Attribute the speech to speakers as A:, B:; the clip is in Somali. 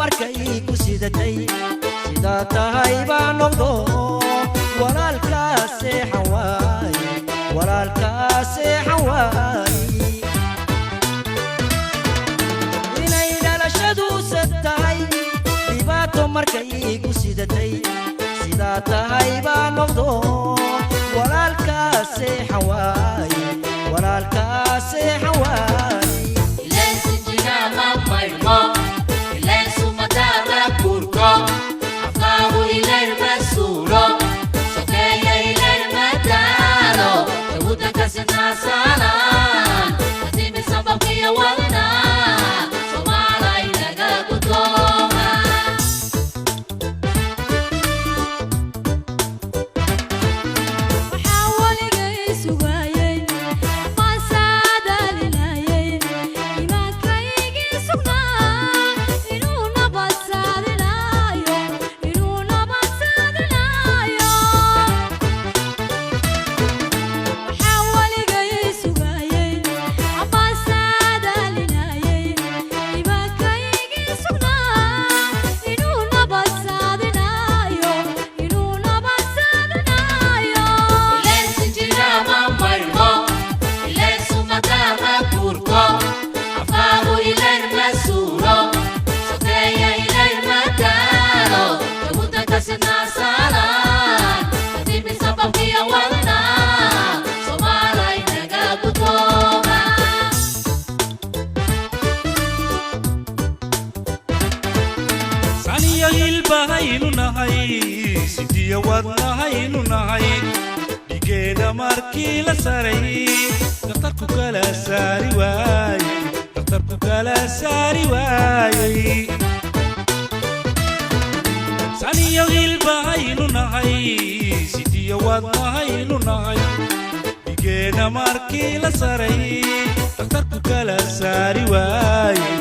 A: markay ku sidatay sida tahay baan noqdo walaalkaas xawaay walaalkaas xawaay inay dhalashadu sadtahay dhibaato markay ku sidatay sida tahay baan noqdo walaalkaas xawaay walaalkaas xawaay sidii wadnahaynu nahay dhigeena markii la saray dhaqtarku kala saari waayay saniyo hilbahaynu nahay sidii wadnahaynu nahay dhigeena markii la saray dhaqtarku kala saari waayay